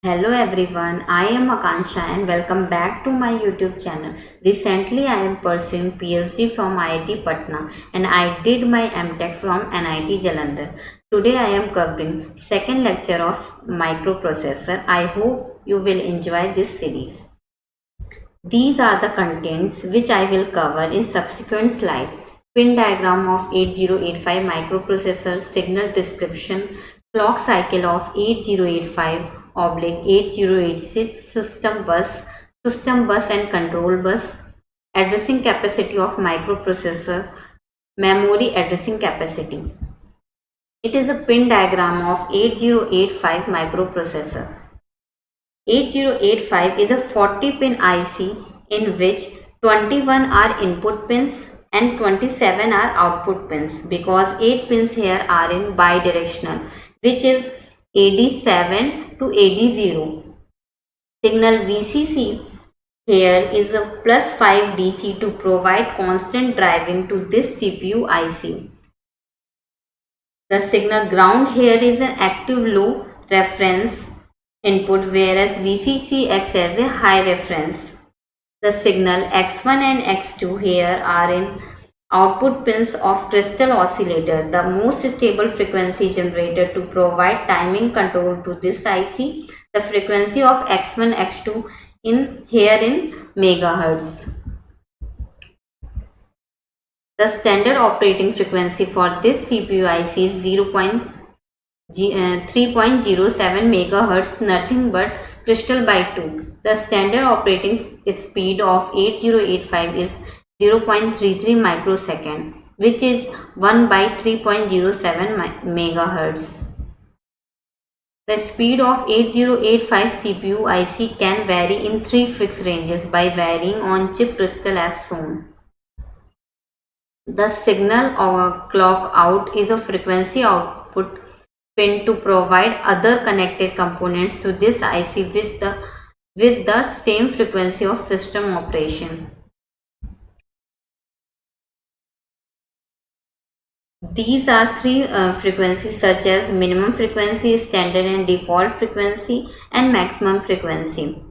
Hello everyone, I am Akansha and welcome back to my YouTube channel. Recently I am pursuing PhD from IIT Patna and I did my MTech from NIT Jalandhar. Today I am covering second lecture of microprocessor. I hope you will enjoy this series. These are the contents which I will cover in subsequent slide. Pin diagram of 8085 microprocessor, signal description, clock cycle of 8085 oblique 8086 system bus and control bus, addressing capacity of microprocessor, memory addressing capacity. It is a pin diagram of 8085 microprocessor. 8085 is a 40-pin IC in which 21 are input pins and 27 are output pins because 8 pins here are in bidirectional, which is AD7 to AD0. Signal VCC here is a +5 DC to provide constant driving to this CPU IC. The signal ground here is an active low reference input, whereas VCC acts as a high reference. The signal X1 and X2 here are in output pins of crystal oscillator, the most stable frequency generator to provide timing control to this IC. The frequency of X1 X2 in megahertz. The standard operating frequency for this CPU IC is 3.07 MHz, nothing but crystal by 2. The standard operating speed of 8085 is 0.33 microsecond, which is 1 by 3.07 MHz. The speed of 8085 CPU IC can vary in three fixed ranges by varying on chip crystal as shown. The signal or clock out is a frequency output pin to provide other connected components to this IC with the same frequency of system operation. These are three frequencies such as minimum frequency, standard and default frequency, and maximum frequency.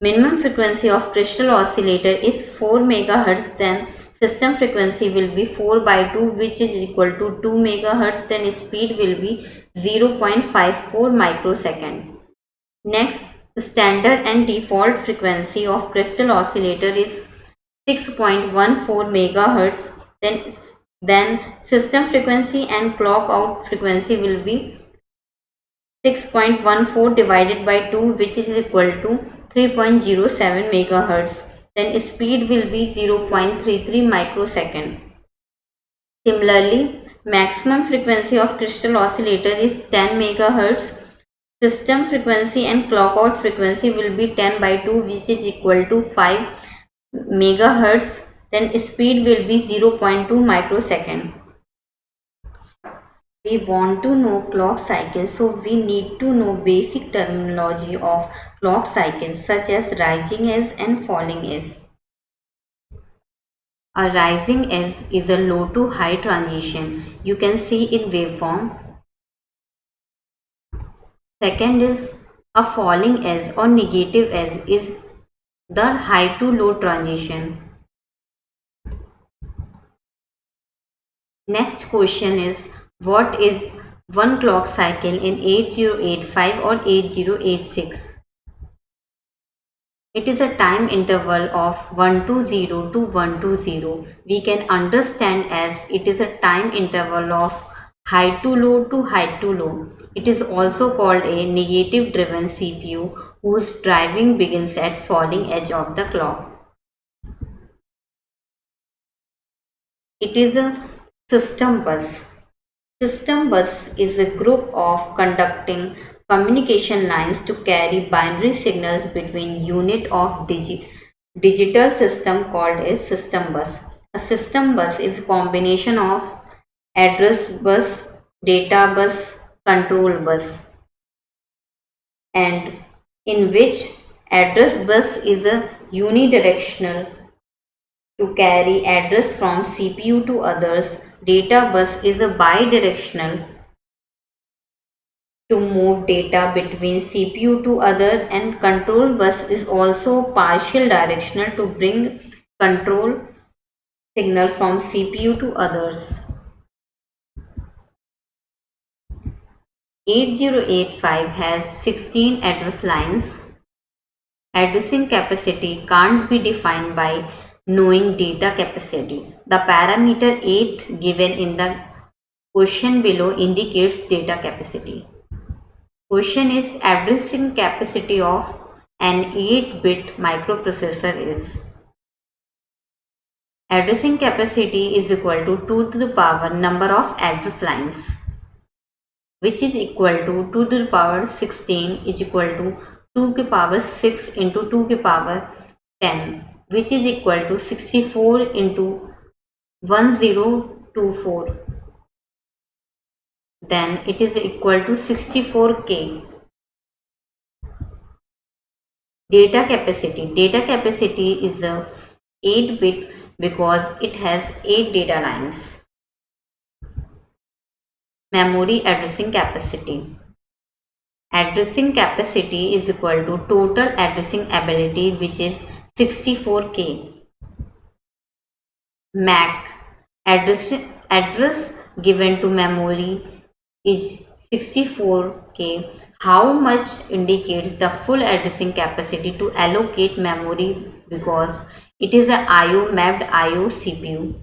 Minimum frequency of crystal oscillator is 4 MHz, then system frequency will be 4 by 2, which is equal to 2 MHz, then speed will be 0.54 microsecond. Next, standard and default frequency of crystal oscillator is 6.14 MHz, then system frequency and clock out frequency will be 6.14 divided by 2, which is equal to 3.07 MHz. Then speed will be 0.33 microsecond. Similarly, maximum frequency of crystal oscillator is 10 MHz. System frequency and clock out frequency will be 10 by 2, which is equal to 5 MHz. Then speed will be 0.2 microsecond. We want to know clock cycles, so we need to know basic terminology of clock cycles such as rising edge and falling edge. A rising edge is a low to high transition. You can see in waveform. Second is a falling edge or negative edge is the high to low transition. Next question is, what is one clock cycle in 8085 or 8086? It is a time interval of 120 to 120. We can understand as it is a time interval of high to low to high to low. It is also called a negative driven CPU whose driving begins at falling edge of the clock. It is a system bus. System bus is a group of conducting communication lines to carry binary signals between unit of digital system called a system bus. A system bus is a combination of address bus, data bus, control bus, and in which address bus is a unidirectional to carry address from CPU to others. Data bus is a bidirectional to move data between CPU to other, and control bus is also partial directional to bring control signal from CPU to others. 8085 has 16 address lines. Addressing capacity can't be defined by knowing data capacity. The parameter 8 given in the question below indicates data capacity. Question is addressing capacity of an 8-bit microprocessor is. Addressing capacity is equal to 2 to the power number of address lines, which is equal to 2 to the power 16 is equal to 2 to the power 6 into 2 to the power 10, which is equal to 64 into 1024. Then it is equal to 64K. Data capacity. Data capacity is a 8-bit because it has 8 data lines. Memory addressing capacity. Addressing capacity is equal to total addressing ability, which is 64K. MAC. Address given to memory is 64K. How much indicates the full addressing capacity to allocate memory because it is a IO mapped IO CPU.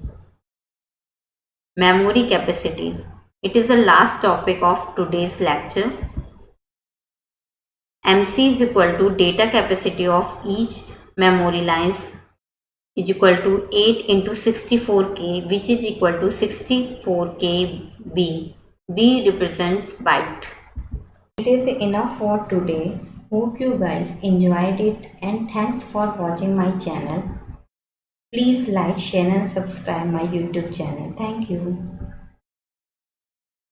Memory capacity. It is the last topic of today's lecture. MC is equal to data capacity of each memory lines is equal to 8 into 64K, which is equal to 64KB. B represents byte. It is enough for today. Hope you guys enjoyed it and thanks for watching my channel. Please like, share and subscribe my YouTube channel. Thank you.